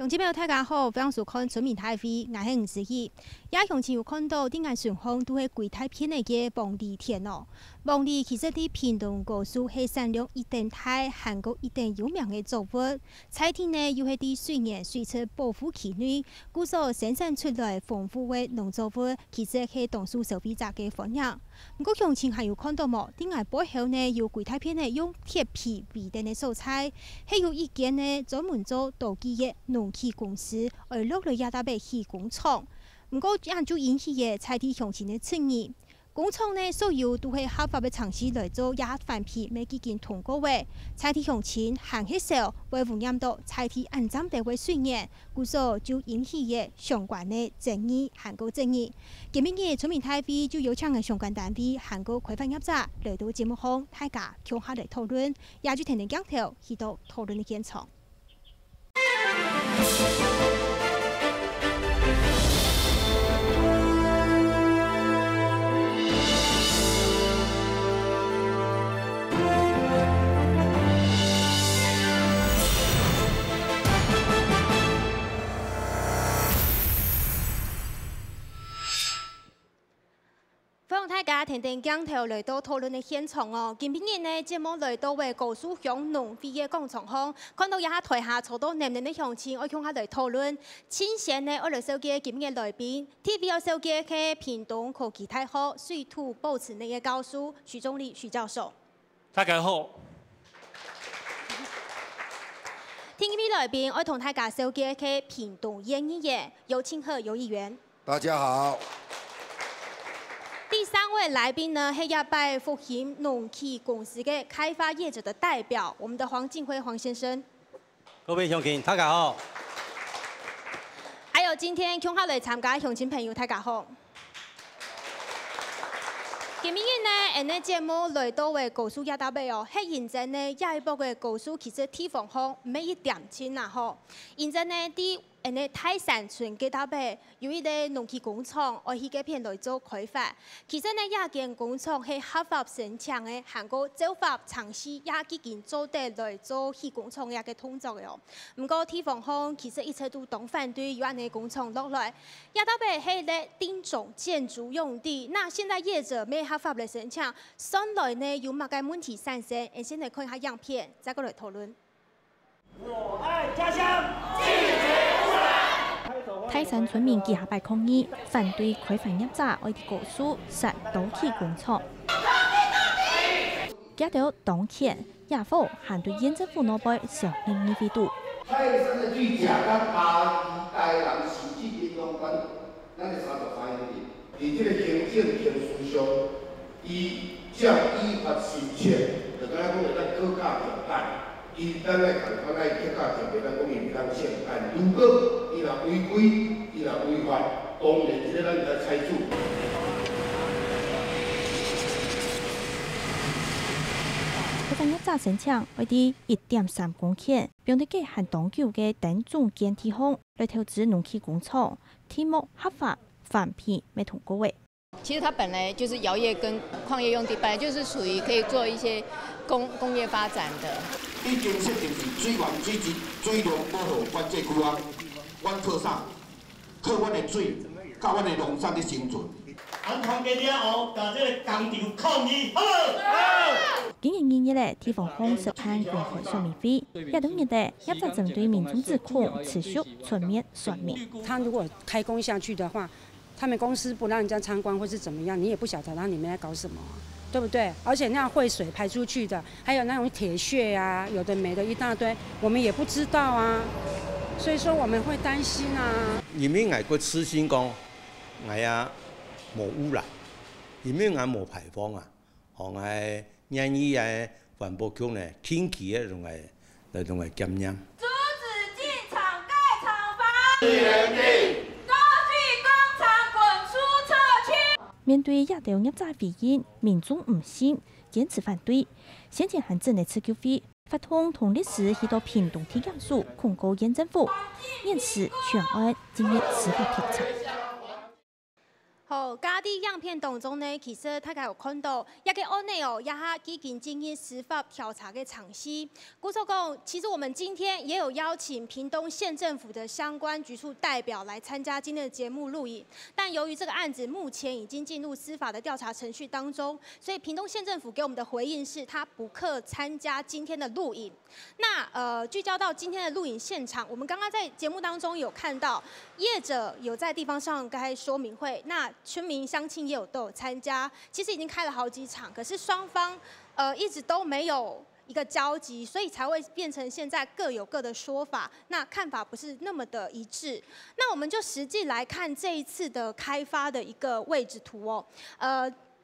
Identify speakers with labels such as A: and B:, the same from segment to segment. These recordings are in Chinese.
A: 乡亲朋友大家好，欢迎收看村民大会，我是吴思怡。也乡亲有看到顶岸顺风都是贵太偏的个房地田哦。房地其实伫屏东高速是产量一定大、韩国一定有名的作物。菜田呢又是伫水源水质保护区内，故所生产出来丰富的农作物，其实是当初消费者的欢迎。不过乡亲还有看到无？顶岸背后呢有贵太偏的用铁皮围成的素材，还有一间呢专门做陶器的农器公司，而落来也搭备起工厂。不过这样就引起嘅菜地乡亲的质疑。工厂呢，所有都是合法的厂师来做亚反批，未几件通过的。菜地乡亲行起少，会污染到菜地安装地位水源，故所就引起嘅相关的争议，韩国争议。今日嘅村民大会就有请嘅相关单位、韩国规范业者来到节目上，大家共下来讨论，也就听听镜头去到讨论的现场。欢迎大家听听镜头来到讨论的现场哦。今日呢，节目来到为高速乡农会的广场上，看到一下台下坐到男人的乡亲，我向下来讨论。请先呢，我来收集今日的来宾 ，TV 要收集是屏东科技大学水土保持的教授徐宗礼徐教授。
B: 大家好。
A: 今日来宾，我同大家收集是屏东演艺业尤庆和尤议员。
C: 大家好。
A: 第三位来宾呢，是亚拜复兴农器公司的开发业者的代表，我们的黄敬辉黄先生。
B: 各位乡亲，大家好。
A: 还有今天共下来参加的乡亲朋友，大家好。今日呢，呢节目来到的高速亚大贝哦，是认真呢，亚一部的高速其实地方好没一点钱呐吼，认真呢啲。泰山村嘅搭配有一个农器工厂，我去嗰片来做开发。其实呢，亚间工厂係合法申請嘅，韓國州法嘗試也已經做得來做起工廠嘅通作嘅哦。唔過地方方其實一切都當反對有安嘅工廠落來，亞搭配係咧丁種建築用地。那現在業者未合法嚟申請，上來呢有乜嘅問題產生？先嚟看一下樣片，再過來討論。
D: 我愛家鄉，拒絕。
A: 泰山村民記下擺抗議，反對開發業者愛啲高速設陶器工廠。加到當前也否反對縣政府那邊小營業費度。
C: 泰山的水價甲嘉義台南市區嘅相關，咱係33億。喺這個行政程序上，伊將依法申請，就講講會當高價評辦。伊咱來共款來客家就袂當講伊袂當先辦，如果伊若違規，伊若違法，當然即個咱就要採取。
A: 開發業者申請為啲1.3公頃，並啲嘅限當久嘅等種建地方來投資農器工廠，題目合法反批未通過位。
E: 其實它本來就是窯業跟礦業用地，本來就是屬於可以做一些工業發展的。
C: 已經設定是水源水質水量保護管制區啊，阮靠啥？靠阮的水，甲阮的農產的生存。
D: 安康嘅了後，甲這個工廠抗議，好。
A: 今年2月咧，地方方涉案公開說明會，也等日的業者針對民眾指控持續全面說明。
F: 他如果開工下去的話，他們公司不讓人家參觀或是怎麼樣，你也不曉得它裡面在搞什麼，對不對？而且那樣廢水排出去的，還有那種鐵屑啊，有的沒的一大堆，我們也不知道啊，所以說我們會擔心啊。
B: 因為外國痴心講，我啊無污染，因為我無排放啊，我願意嘅環保局呢定期嘅用嚟檢驗。
G: 阻止進廠蓋廠房。
A: 面對亞洲業者回應，民眾唔信，堅持反對。先前還整理次救費，發通同律師去到屏東地檢署控告縣政府，面試全案今日司法調查。好，家啲相片当中呢，其实大家有看到，一个案内哦，也已经进行司法调查的尝试。故说讲，其实我们今天也有邀请屏东县政府的相关局处代表来参加今天的节目录影，但由于这个案子目前已经进入司法的调查程序当中，所以屏东县政府给我们的回应是，他不可参加今天的录影。那聚焦到今天的录影现场，我们刚刚在节目当中有看到业者有在地方上开说明会，那村民乡亲也都有参加，其实已经开了好几场，可是双方一直都没有一个交集，所以才会变成现在各有各的说法，那看法不是那么的一致。那我们就实际来看这一次的开发的一个位置图哦，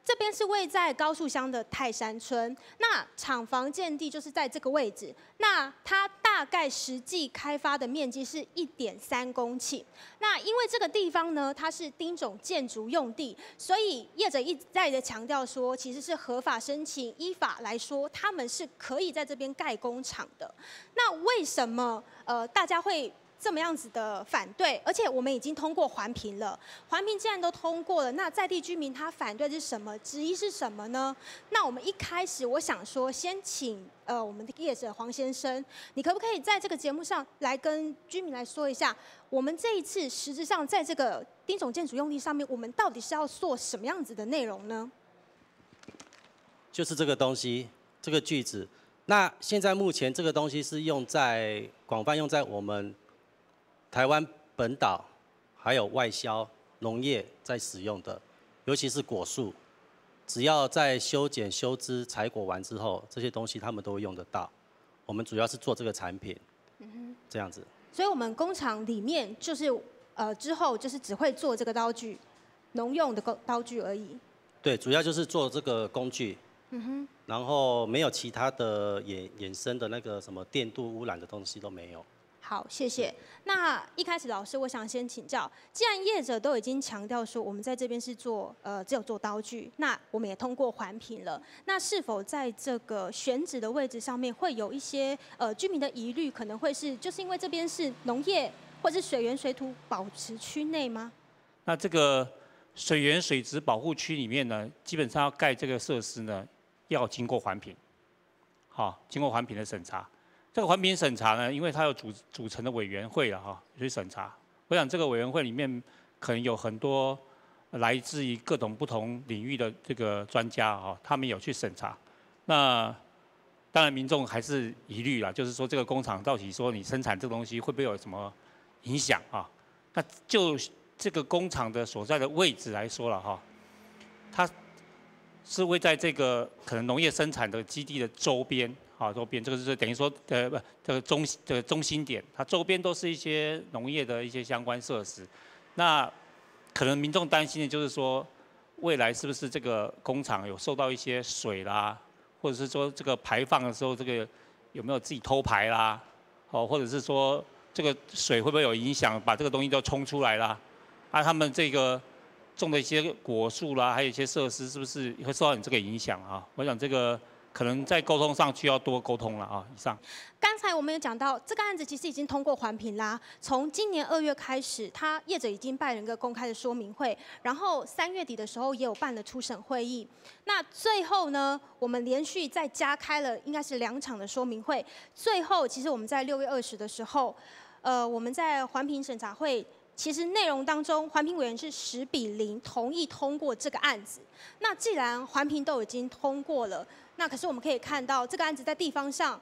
A: 这边是位在高树乡的泰山村，那厂房建地就是在这个位置。那它大概实际开发的面积是1.3公顷。那因为这个地方呢，它是丁种建筑用地，所以业者一再的强调说，其实是合法申请，依法来说，他们是可以在这边盖工厂的。那为什么大家会这么样子的反对，而且我们已经通过环评了，环评既然都通过了，那在地居民他反对是什么？质疑是什么呢？那我们一开始我想说，先请我们的业者黄先生，你可不可以在这个节目上来跟居民来说一下，我们这一次实质上在这个丁种建筑用地上面，我们到底是要做什么样子的内容呢？
H: 就是这个东西，这个句子。那现在目前这个东西是广泛用在我们台湾本岛还有外销农业在使用的，尤其是果树，只要在修剪、修枝、采果完之后，这些东西他们都会用得到。我们主要是做这个产品，这样子。所
A: 以我们工厂里面就是之后就是只会做这个刀具，农用的刀具而已。
H: 对，主要就是做这个工具。然后没有其他的衍生的那个什么电镀污染的东西都没有。
A: 好，谢谢。那一开始老师，我想先请教，既然业者都已经强调说我们在这边是做只有做刀具，那我们也通过环评了，那是否在这个选址的位置上面会有一些居民的疑虑，可能会是就是因为这边是农业或是水源水土保持区内吗？
I: 那这个水源水质保护区里面呢，基本上要盖这个设施呢，要经过环评，好，经过环评的审查。这个环评审查呢，因为它有组成的委员会了哈，去审查。我想这个委员会里面可能有很多来自于各种不同领域的这个专家哈，他们有去审查。那当然民众还是疑虑啦，就是说这个工厂到底说你生产这个东西会不会有什么影响啊？那就这个工厂的所在的位置来说了哈，它是位在这个可能农业生产的基地的周边。好，周边这个是等于说，这个中心点，它周边都是一些农业的一些相关设施。那可能民众担心的就是说，未来是不是这个工厂有受到一些水啦，或者是说这个排放的时候，这个有没有自己偷排啦？哦，或者是说这个水会不会有影响，把这个东西都冲出来啦？啊，他们这个种的一些果树啦，还有一些设施，是不是会受到你这个影响啊？我想这个。可能在沟通上需要多沟通了啊！以上。
A: 刚才我们有讲到，这个案子其实已经通过环评啦。从今年2月开始，业者已经办了一个公开的说明会，然后3月底的时候也有办了初审会议。那最后呢，我们连续再加开了应该是2场的说明会。最后，其实我们在6月20的时候，我们在环评审查会。其实内容当中，环评委员是10比0同意通过这个案子。那既然环评都已经通过了，那可是我们可以看到这个案子在地方上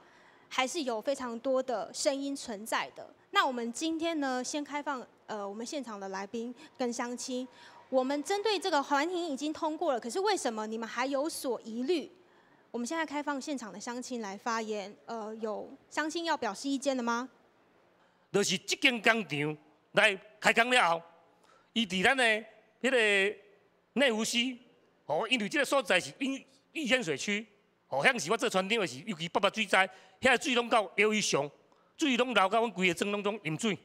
A: 还是有非常多的声音存在的。那我们今天呢，先开放我们现场的来宾跟乡亲，我们针对这个环评已经通过了，可是为什么你们还有所疑虑？我们现在开放现场的乡亲来发言。有乡亲要表示意见的吗？
J: 就是这间工厂。来开工了后，伊伫咱的迄个内湖溪，哦，因为这个所在是遇淹水区，哦，遐是我做船长的是，尤其北水灾，遐水拢到腰以上，水拢流到阮规个庄拢种淹水，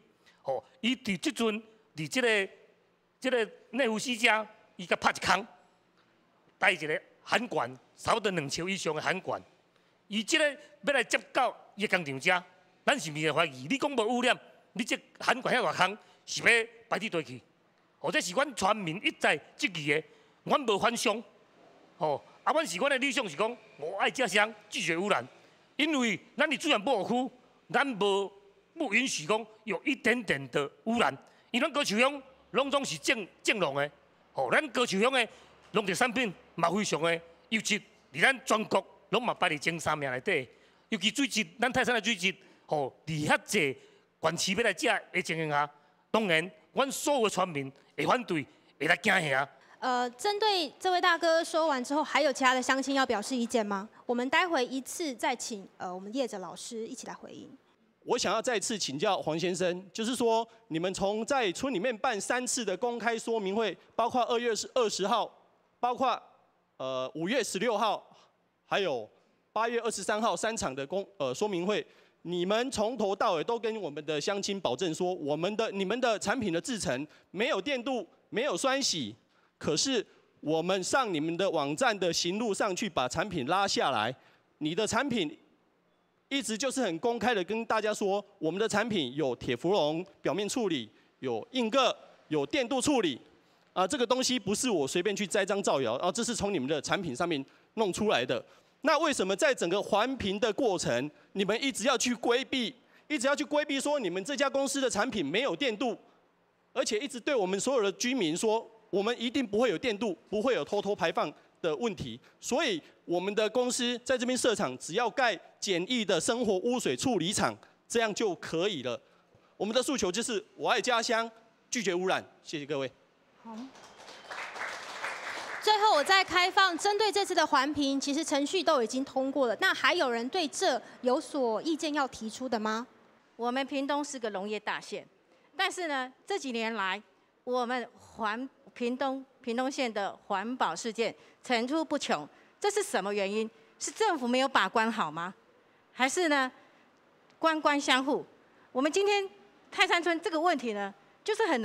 J: 哦，伊伫即阵伫这个内湖溪遮，伊甲拍一空，带一个涵管，差不多2尺以上的涵管，伊这个要来接到伊个工厂遮，咱是毋是会怀疑？你讲无污染？你这涵管遐大空是要排伫倒去，或者是阮全民一再质疑的，阮无反商，阮的理想是讲，我爱家乡，拒绝污染，因为咱的资源保护区，咱不允许讲有一点点的污染，因为咱高树乡拢总是正农的，咱高树乡的农业产品嘛非常的优质，伫咱全国拢嘛排伫前3名内底，尤其水质，咱泰山的水质，伫遐济县市要来食的情形下，当然，阮所有的村民会反对，会来惊吓。
A: 针对这位大哥说完之后，还有其他的乡亲要表示意见吗？我们待会一次再请我们业者老师一起来回应。
K: 我想要再次请教黄先生，就是说，你们从在村里面办3次的公开说明会，包括2月20号，包括5月16号，还有8月23号3场的说明会，你们从头到尾都跟我们的乡亲保证说，你们的产品的制程没有电镀，没有酸洗，可是我们上你们的网站的行路上去把产品拉下来，你的产品一直就是很公开的跟大家说，我们的产品有铁氟龙表面处理，有硬铬，有电镀处理，这个东西不是我随便去栽赃造谣，这是从你们的产品上面弄出来的。那为什么在整个环评的过程，你们一直要去规避说你们这家公司的产品没有电镀，而且一直对我们所有的居民说，我们一定不会有电镀，不会有偷偷排放的问题，所以我们的公司在这边设厂，只要盖简易的生活污水处理厂，这样就可以了。我们的诉求就是我爱家乡，拒绝污染。谢谢各位。
A: 好。最后，我再开放针对这次的环评，其实程序都已经通过了。那还有人对这有所意见要提出的吗？
L: 我们屏东是个农业大县，但是呢，这几年来，我们屏东县的环保事件层出不穷，这是什么原因？是政府没有把关好吗？还是呢，官相护？我们今天泰山村这个问题呢，就是很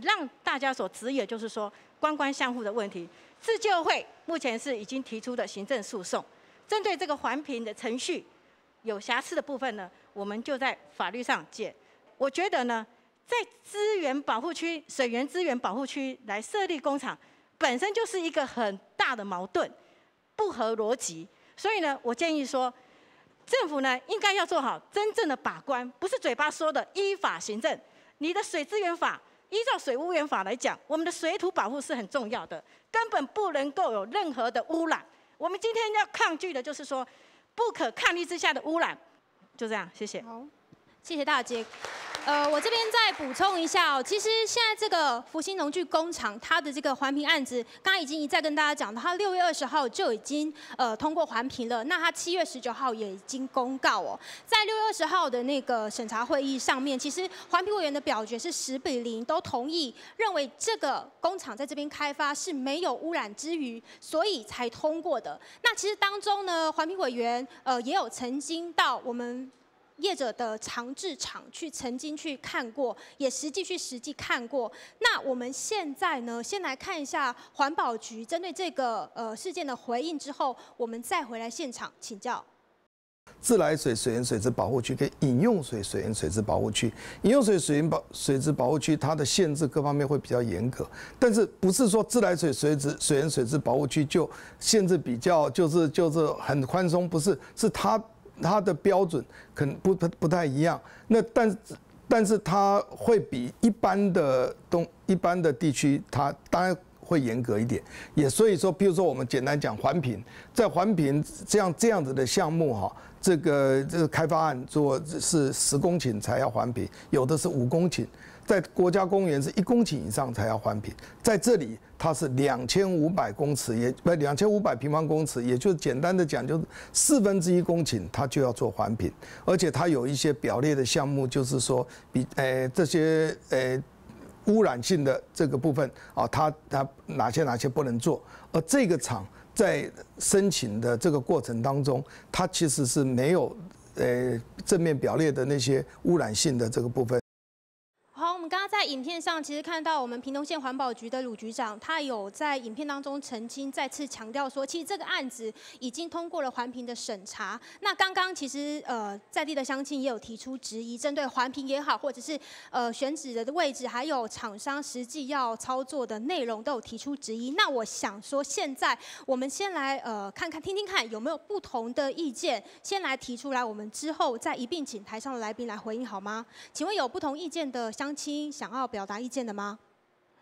L: 让大家所质疑的，就是说官相护的问题。自救会目前是已经提出的行政诉讼，针对这个环评的程序有瑕疵的部分呢，我们就在法律上解。我觉得呢，在资源保护区、水源资源保护区来设立工厂，本身就是一个很大的矛盾，不合逻辑。所以呢，我建议说，政府呢应该要做好真正的把关，不是嘴巴说的依法行政。你的水资源法。依照水污源法来讲，我们的水土保护是很重要的，根本不能够有任何的污染。我们今天要抗拒的就是说，不可抗力之下的污染。就这样，谢谢。
A: 好，谢谢大姐。我这边再补充一下哦，其实现在这个福兴农具工厂它的这个环评案子，刚刚已经一再跟大家讲到，它6月20号就已经通过环评了，那它7月19号也已经公告哦，在6月20号的那个审查会议上面，其实环评委员的表决是10比0，都同意认为这个工厂在这边开发是没有污染之余，所以才通过的。那其实当中呢，环评委员也有曾经到我们业者的长制厂曾经去看过，也实际看过。那我们现在呢，先来看一下环保局针对这个事件的回应之后，我们再回来现场请教。
M: 自来水水源水质保护区跟饮用水水源水质保护区，饮用水水质保护区它的限制各方面会比较严格，但是不是说自来水水源水质保护区就限制比较就是很宽松，不是，是它的标准可能不太一样。那但是它会比一般的地区，它当然会严格一点。也所以说，比如说我们简单讲环评，在环评这样子的项目哈，这个开发案做是10公顷才要环评，有的是5公顷。在国家公园是1公顷以上才要环评，在这里它是2500公尺，也不2500平方公尺，也就是简单的讲，就是1/4公顷它就要做环评，而且它有一些表列的项目，就是说这些污染性的这个部分啊，它哪些不能做，而这个厂在申请的这个过程当中，它其实是没有正面表列的那些污染性的这个部分。
A: 好，我们刚刚那在影片上，其实看到我们屏东县环保局的鲁局长，他有在影片当中澄清，再次强调说，其实这个案子已经通过了环评的审查。那刚刚其实在地的乡亲也有提出质疑，针对环评也好，或者是选址的位置，还有厂商实际要操作的内容，都有提出质疑。那我想说，现在我们先来听听看有没有不同的意见，先来提出来，我们之后再一并请台上的来宾来回应好吗？请问有不同意见的乡亲想要表达意见的吗？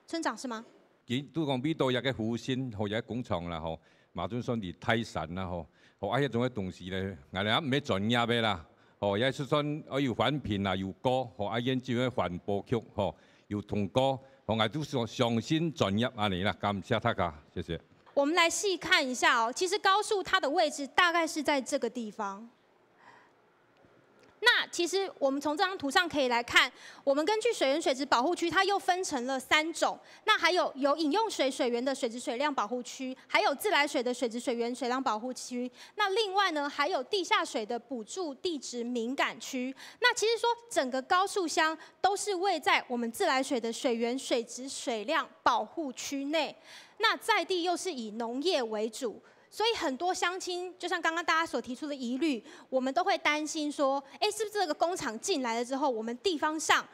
A: 村长是吗？
N: 拄讲美都也个复兴，或者工厂啦吼，马准算伫泰山啦吼，吼啊迄种个东西咧，俺哋唔係專業嘅啦，吼也是算有环评啦，有過，吼啊研究嘅環保局吼有通過，吼我都相信專業安尼啦，感謝大家，謝謝。
A: 我们来细看一下哦，其实高树它的位置大概是在这个地方。那其实我们从这张图上可以来看，我们根据水源水质保护区，它又分成了3种。那还有饮用水水源的水质水量保护区，还有自来水的水质水源水量保护区。那另外呢，还有地下水的补助地质敏感区。那其实说整个高树乡都是位在我们自来水的水源水质水量保护区内。那在地又是以农业为主。所以很多乡亲，就像刚刚大家所提出的疑虑，我们都会担心说，是不是这个工厂进来了之后，我们地方上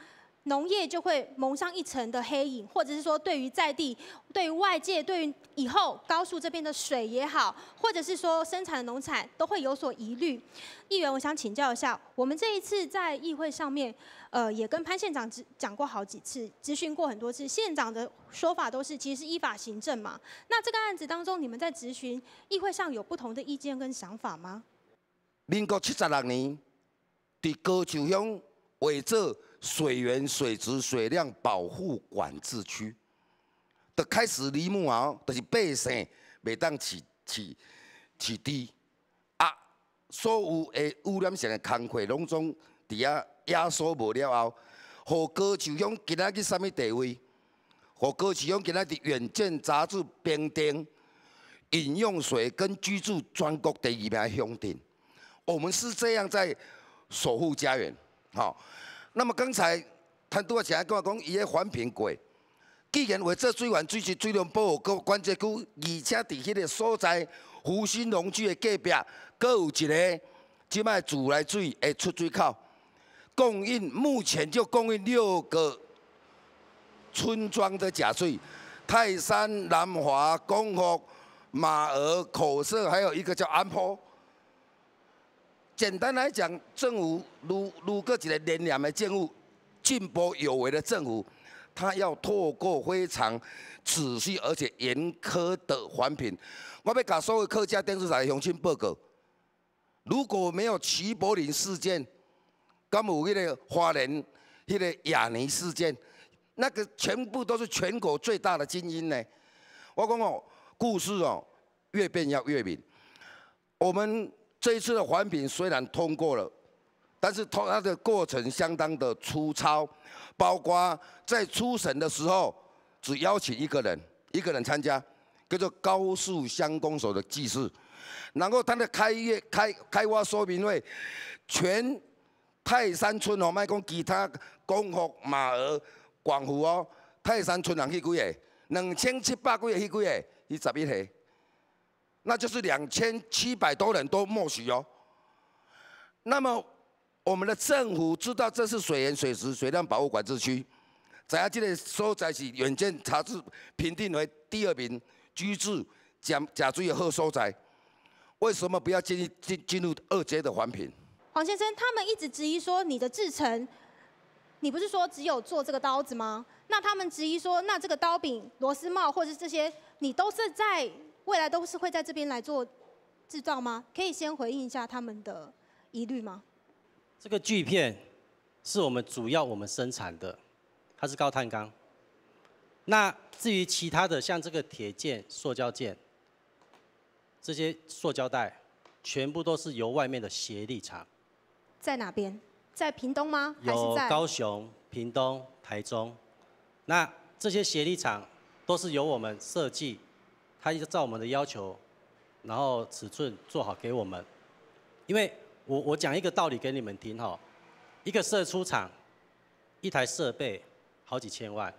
A: 农业就会蒙上一层的黑影，或者是说对于在地、对于外界、对于以后高树这边的水也好，或者是说生产的农产都会有所疑虑。议员，我想请教一下，我们这一次在议会上面，也跟潘县长讲过好几次，咨询过很多次，县长的说法都是其实是依法行政嘛。那这个案子当中，你们在咨询议会上有不同的意见跟想法吗？
C: 民国76年，伫高树乡划做水源水质水量保护管制区，就开始立木后，就是百姓袂当饲猪啊，所有的污染性的工课拢总伫遐压缩无了后，互高树乡今仔日什么地位？互高树乡今仔日《远见》杂志评定饮用水跟居住全国第2名乡镇，我们是这样在守护家园，好。那么刚才谭督前跟我讲，伊个环评过，既然为这水源水质水量保护管制区，而且伫迄个所在福兴农区的隔壁，阁有一个即摆自来水的出水口，供应目前就供应6个村庄的假水，泰山、南华、公福、马儿、口社，还有一个叫安坡。简单来讲，政府如个一个连连的政府，进步有为的政府，他要透过非常仔细而且严苛的环评。我要甲所有客家电视台的乡亲报告，如果没有齐柏林事件，敢有迄个花莲迄个亚泥事件，那个全部都是全国最大的精英呢。我讲哦，故事哦越变要越明。我们这一次的环评虽然通过了，但是它的过程相当的粗糙，包括在初审的时候只邀请一个人参加，叫做高树乡公所的技师，然后他的开挖说明会，全泰山村哦，莫讲其他公福、马儿、广福哦，泰山村人去几个？2700几个去几个？去11个。那就是2700多人都默许哦。那么我们的政府知道这是水源水质水量保护管制区，知影这个所在是远见杂志评定为第2名居住假水的好所在，为什么不要进入2阶的环评？
A: 黄先生，他们一直质疑说你的制程，你不是说只有做这个刀子吗？那他们质疑说，那这个刀柄、螺丝帽或者这些，你都是在未来都是会在这边来做制造吗？可以先回应一下他们的疑虑吗？
H: 这个锯片是我们生产的，它是高碳钢。那至于其他的，像这个铁件、塑胶件，这些塑胶袋，全部都是由外面的协力厂。
A: 在哪边？在屏东吗？
H: 有高雄、屏东、台中。那这些协力厂都是由我们设计。他照我们的要求，然后尺寸做好给我们。因为我讲一个道理给你们听哈，一个射出厂，一台设备，好几千万，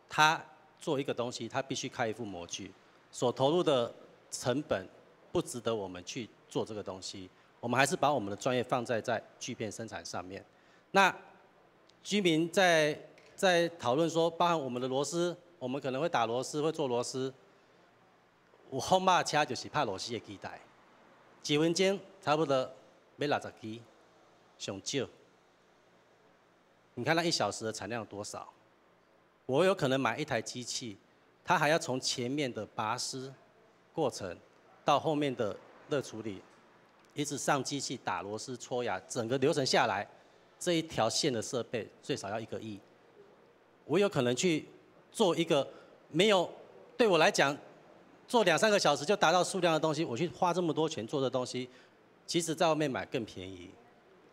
H: 他做一个东西，他必须开一副模具，所投入的成本不值得我们去做这个东西。我们还是把我们的专业放在锯片生产上面。那居民在讨论说，包含我们的螺丝，我们可能会打螺丝，会做螺丝。有风马车就是拍螺丝的机台，几分钟差不多要60支，上少。你看那1小时的产量有多少？我有可能买一台机器，它还要从前面的拔丝过程到后面的热处理，一直上机器打螺丝、搓牙，整个流程下来，这一条线的设备最少要1个亿。我有可能去做一个没有对我来讲做2、3个小时就达到数量的东西，我去花这么多钱做的东西，其实在外面买更便宜。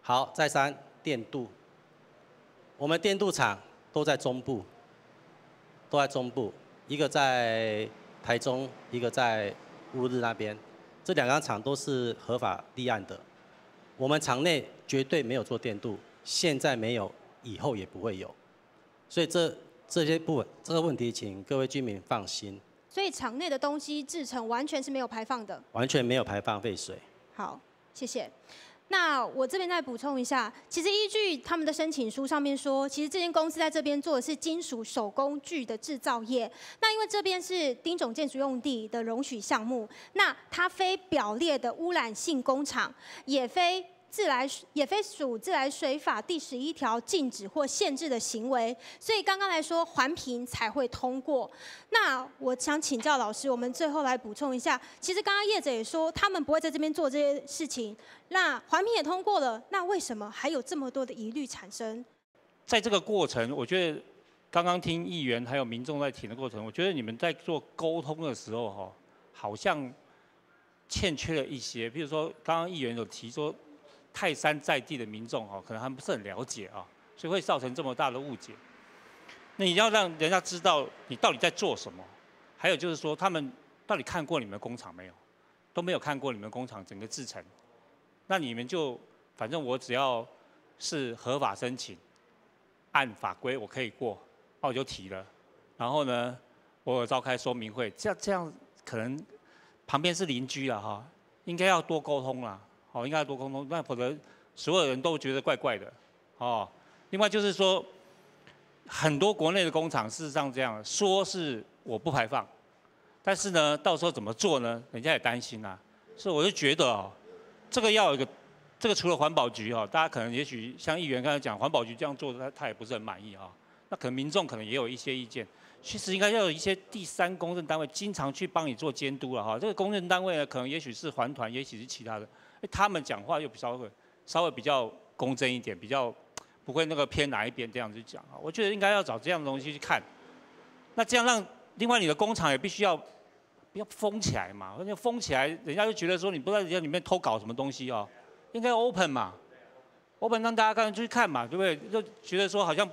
H: 好，再3电镀，我们电镀厂都在中部，一个在台中，一个在乌日那边，这2个厂都是合法立案的。我们厂内绝对没有做电镀，现在没有，以后也不会有。所以这些部分这个问题，请各位居民放心。
A: 所以厂内的东西制成完全是没有排放的，
H: 完全没有排放废水。
A: 好，谢谢。那我这边再补充一下，其实依据他们的申请书上面说，其实这间公司在这边做的是金属手工具的制造业。那因为这边是丁种建筑用地的容许项目，那它非表列的污染性工厂，也非属自来水法第11条禁止或限制的行为，所以刚刚来说环评才会通过。那我想请教老师，我们最后来补充一下，其实刚刚业者也说他们不会在这边做这些事情，那环评也通过了，那为什么还有这么多的疑虑产生？
I: 在这个过程，我觉得刚刚听议员还有民众在提的过程，我觉得你们在做沟通的时候好像欠缺了一些，比如说刚刚议员有提说，泰山在地的民众可能还不是很了解所以会造成这么大的误解。那你要让人家知道你到底在做什么，还有就是说他们到底看过你们的工厂没有？都没有看过你们工厂整个制程，那你们就反正我只要是合法申请，按法规我可以过，那我就提了。然后呢，我有召开说明会，这样可能旁边是邻居了应该要多沟通啦。应该要多沟通，那否则所有人都觉得怪怪的另外就是说，很多国内的工厂事实上这样说是我不排放，但是呢，到时候怎么做呢？人家也担心所以我就觉得这个要有一个，这个除了环保局大家可能也许像议员刚才讲，环保局这样做他也不是很满意那可能民众可能也有一些意见。其实应该要有一些第3公证单位经常去帮你做监督了这个公证单位呢，可能也许是环团，也许是其他的。他们讲话又稍微比较公正一点，比较不会那个偏哪一边这样子讲我觉得应该要找这样的东西去看。那这样让另外你的工厂也必须要不要封起来嘛？而且封起来，人家就觉得说你不在里面偷搞什么东西应该 open 嘛 ，open 让大家刚才去看嘛，对不对？就觉得说好像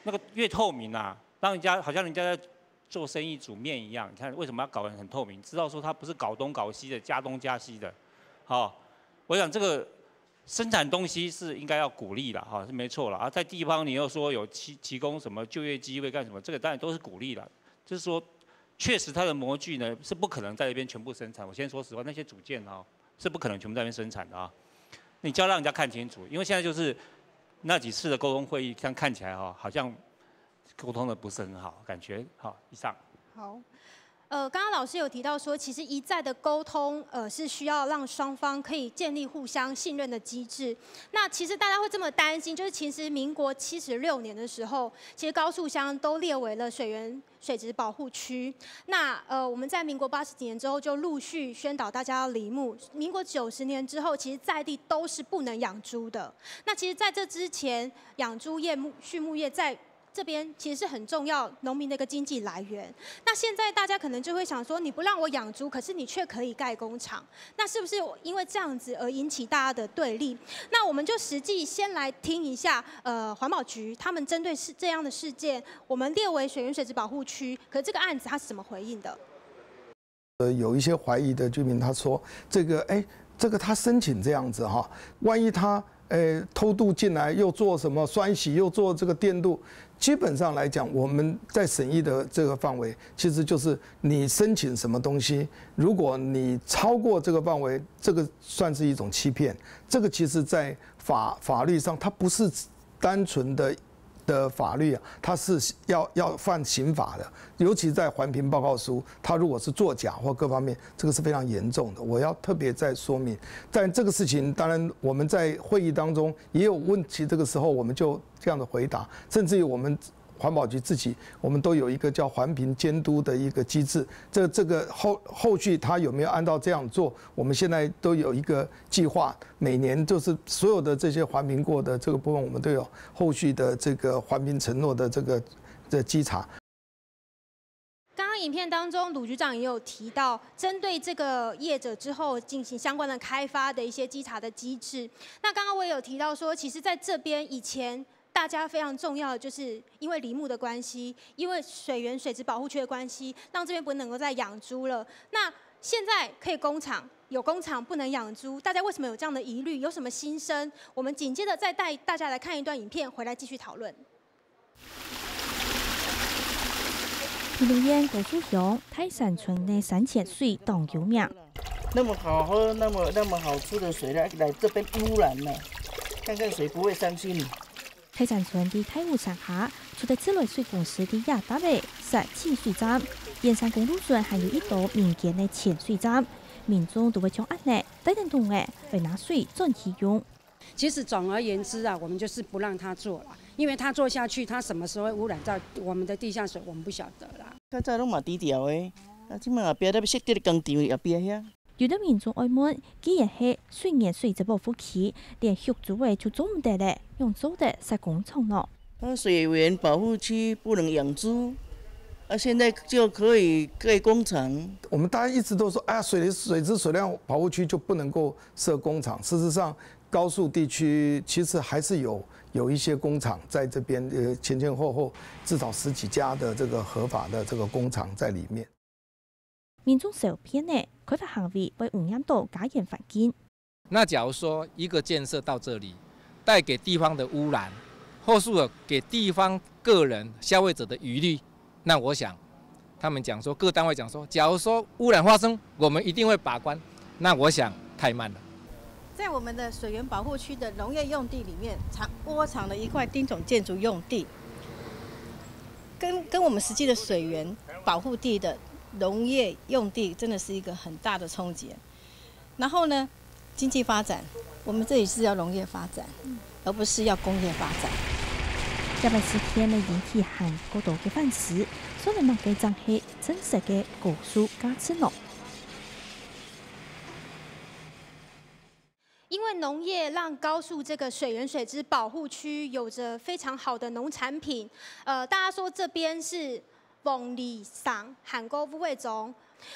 I: 那个越透明让人家好像人家在做生意煮面一样。你看为什么要搞得很透明？知道说他不是搞东搞西的，加东加西的，我想这个生产东西是应该要鼓励的是没错了在地方你又说有提供什么就业机会干什么，这个当然都是鼓励的。就是说，确实它的模具呢是不可能在那边全部生产。我先说实话，那些组件是不可能全部在那边生产的你就要让人家看清楚，因为现在就是那几次的沟通会议，这样看起来好像沟通的不是很好，感觉以上。
A: 好。刚刚老师有提到说，其实一再的沟通，是需要让双方可以建立互相信任的机制。那其实大家会这么担心，就是其实民国76年的时候，其实高树乡都列为了水质保护区。那我们在民国80几年之后，就陆续宣导大家要离牧。民国90年之后，其实在地都是不能养猪的。那其实在这之前，养猪业、畜牧业在这边其实是很重要农民的一个经济来源。那现在大家可能就会想说，你不让我养猪，可是你却可以盖工厂，那是不是因为这样子而引起大家的对立？那我们就实际先来听一下，环保局他们针对这样的事件，我们列为水源水质保护区，可是这个案子他是怎么回应的？
M: 有一些怀疑的居民他说，这个他申请这样子万一他偷渡进来，又做什么栓洗，又做这个电镀。基本上来讲，我们在审议的这个范围，其实就是你申请什么东西，如果你超过这个范围，这个算是一种欺骗。这个其实在法律上，它不是单纯的法律啊，它是要犯刑法的，尤其在环评报告书，它如果是作假或各方面，这个是非常严重的。我要特别再说明，但这个事情当然我们在会议当中也有问题，这个时候我们就这样的回答，甚至于我们环保局自己，我们都有一个叫环评监督的一个机制。这个后续它有没有按照这样做？我们现在都有一个计划，每年就是所有的这些环评过的这个部分，我们都有后续的这个环评承诺的这个稽查。
A: 刚刚影片当中，鲁局长也有提到，针对这个业者之后进行相关的开发的一些稽查的机制。那刚刚我也有提到说，其实在这边以前。大家非常重要的就是因为林木的关系，因为水源水质保护区的关系，让这边不能够再养猪了。那现在可以工厂，有工厂不能养猪，大家为什么有这样的疑虑？有什么心声？我们紧接着再带大家来看一段影片，回来继续讨论。
O: 宜兰县高树乡泰山村的山泉水当有名，
P: 那么好喝、那么好吃的水来这边污染了，看看谁不会伤心。
O: 泰山村的泰武山下，除了自来水公司的亚达尾石汽水站，沿山公路上还有一道民间的潜水站，民众都会将安内带电动的来拿水转去用。
F: 其实总而言之啊，我们就是不让他做了，因为他做下去，他什么时候会污染到我们的地下水，我们不晓得啦。
P: 较早拢嘛低调的，啊，即马后壁咧要设计工厂后壁遐。
O: 有的民众爱问，既然是水源水质保护区，连续作为就做唔得嘞，用做的是工厂咯。
P: 水源保护区不能养猪，现在就可以盖工厂。
M: 我们大家一直都说，哎呀，水质水量保护区就不能够设工厂。事实上，高速地区其实还是有一些工厂在这边，前后至少10几家的这个合法的这个工厂在里面。
O: 民众受骗呢，开发行为为污染到家园环境。
Q: 那假如说一个建设到这里，带给地方的污染，后续给地方个人消费者的疑虑，那我想，他们讲说各单位讲说，假如说污染发生，我们一定会把关。那我想太慢了。
L: 在我们的水源保护区的农业用地里面，窝藏了一块丁种建筑用地，跟我们实际的水源保护地的农业用地真的是一个很大的冲击。然后呢，经济发展，我们这里是要农业发展，而不是要工业发展。
O: 这段时间的引起很高度的反思，所以问题正是真实的高速加持咯。
A: 因为农业让高树这个水源水质保护区有着非常好的农产品，大家说这边是凤梨桑韩沟富味种。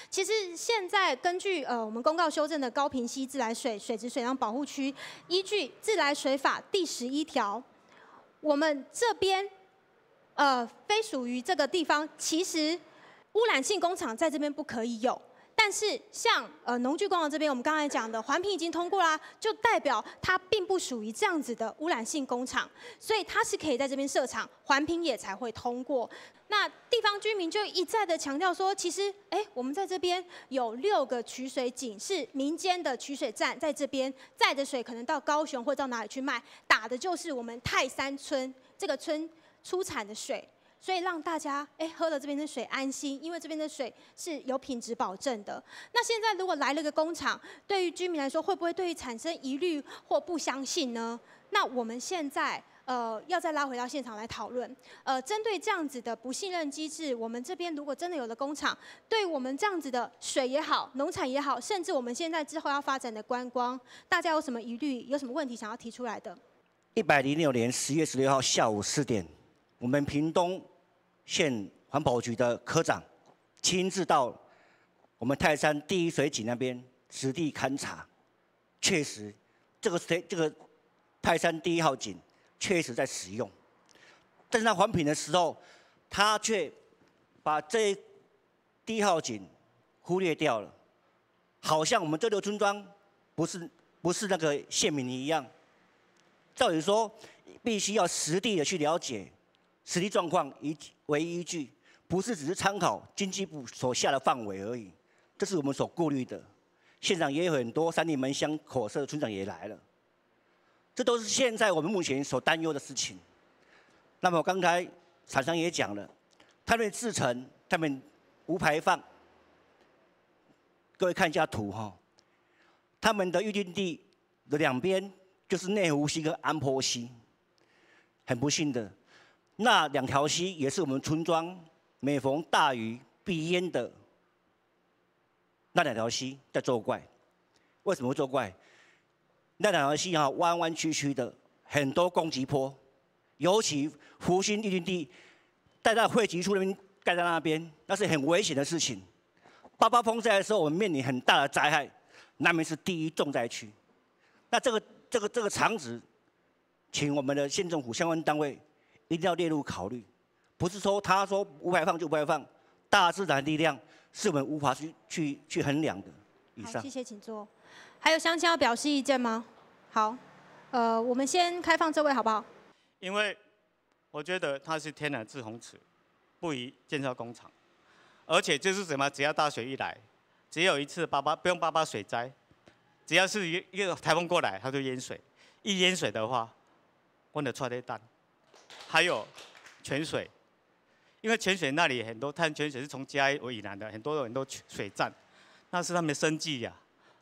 A: 其实现在根据我们公告修正的高屏溪自来水水质水量保护区，依据自来水法第11条，我们这边非属于这个地方，其实污染性工厂在这边不可以有。但是像农具工厂这边，我们刚才讲的环评已经通过啦，就代表它并不属于这样子的污染性工厂，所以它是可以在这边设厂，环评也才会通过。那地方居民就一再的强调说，其实我们在这边有6个取水井，是民间的取水站，在这边载的水可能到高雄或到哪里去卖，打的就是我们泰山村这个村出产的水。所以让大家喝了这边的水安心，因为这边的水是有品质保证的。那现在如果来了个工厂，对于居民来说，会不会对于产生疑虑或不相信呢？那我们现在要再拉回到现场来讨论。针对这样子的不信任机制，我们这边如果真的有了工厂，对我们这样子的水也好，农产也好，甚至我们现在之后要发展的观光，大家有什么疑虑，有什么问题想要提出来的
R: ？106年10月16号下午4点，我们屏东县环保局的科长亲自到我们泰山第一水井那边实地勘察，确实这个泰山第1号井确实在使用，但是他环评的时候，他却把这第1号井忽略掉了，好像我们这6村庄不是那个县民一样。照理说，必须要实地的去了解实际状况为依据，不是只是参考经济部所下的范围而已。这是我们所顾虑的。现场也有很多三地门乡口社的村长也来了，这都是现在我们目前所担忧的事情。那么刚才厂商也讲了，他们制程，他们无排放，各位看一下图哈，他们的预定地的两边就是内湖溪跟安坡溪，很不幸的，那2条溪也是我们村庄每逢大雨必淹的那2条溪在作怪。为什么会作怪？那2条溪弯弯曲曲的，很多攻击坡，尤其福兴预定地在那汇集处那边盖在那边，那是很危险的事情。88风灾的时候，我们面临很大的灾害，那边是第1重灾区。那这个场址，请我们的县政府相关单位一定要列入考虑，不是说他说无排放就无排放，大自然力量是我们无法去衡量的。以上。
A: 好，谢谢，请坐。还有乡亲要表示意见吗？好，我们先开放这位好不好？
S: 因为我觉得它是天然滞洪池，不宜建造工厂。而且就是什么，只要大水一来，只有一次不用88水灾，只要是一个台风过来，它就淹水。一淹水的话，我的踹雷弹。还有泉水，因为泉水那里很多，滩泉水是从嘉义为以南的，很多人都水站，那是他们的生计呀。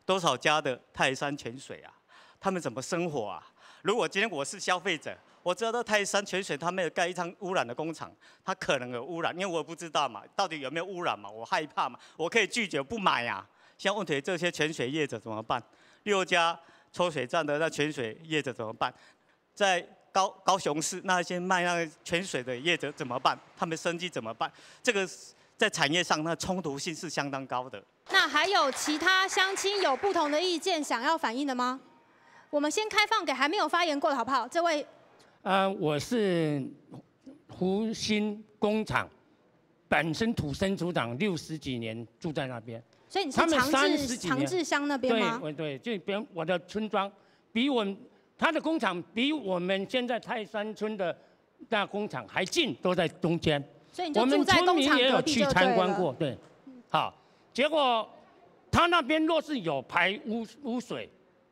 S: 多少家的泰山泉水啊，他们怎么生活啊？如果今天我是消费者，我知道到泰山泉水它没有盖一场污染的工厂，它可能有污染，因为我不知道嘛，到底有没有污染嘛？我害怕嘛，我可以拒绝不买呀。像问题这些泉水业者怎么办？6家抽水站的那泉水业者怎么办？在高雄市那些卖那个泉水的业者怎么办？他们生计怎么办？这个在产业上那冲突性是相当高的。
A: 那还有其他乡亲有不同的意见想要反映的吗？我们先开放给还没有发言过的好不好？这位。
T: 我是福兴工厂，本身土生土长，60几年住在那边。
A: 所以你是长治乡那边吗？
T: 对，就边我的村庄，他的工厂比我们现在泰山村的那工厂还近，都在中间。
A: 所以你就住在工厂隔壁就对了。我们村民也有
T: 去参观过，对。好，结果他那边若是有排污水，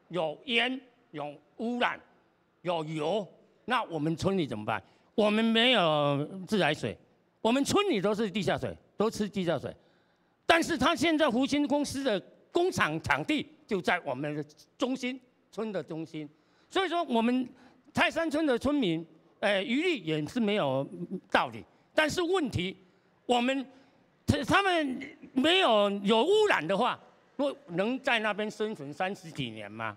T: 有烟，有污染，有油。那我们村里怎么办？我们没有自来水，我们村里都是地下水，都吃地下水。但是他现在福兴公司的工厂场地就在我们的村的中心，所以说我们泰山村的村民，余力也是没有道理。但是问题，他们没有污染的话，能在那边生存30几年吗？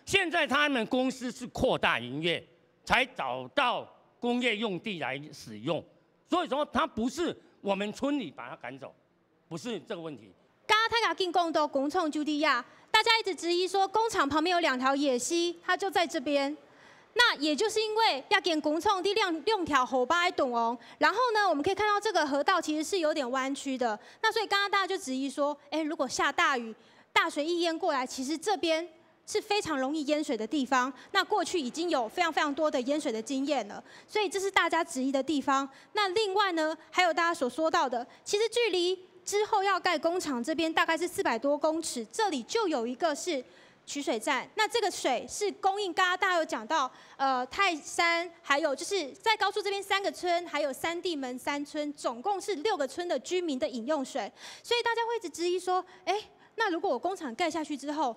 T: 现在他们公司是扩大营业。才找到工业用地来使用，所以说它不是我们村里把它赶走，不是这个问题。
A: 刚刚他进讲到工厂就地亚，大家一直质疑说工厂旁边有2条野溪，它就在这边。那也就是因为要建工厂的2条河巴的洞哦，然后呢，我们可以看到这个河道其实是有点弯曲的。那所以刚刚大家就质疑说，如果下大雨，大水一淹过来，其实这边是非常容易淹水的地方，那过去已经有非常多的淹水的经验了，所以这是大家质疑的地方。那另外呢，还有大家所说到的，其实距离之后要盖工厂这边大概是400多公尺，这里就有一个是取水站，那这个水是供应，刚刚大家有讲到，泰山，还有就是在高速这边3个村，还有三地门3村，总共是6个村的居民的饮用水，所以大家会一直质疑说，那如果我工厂盖下去之后，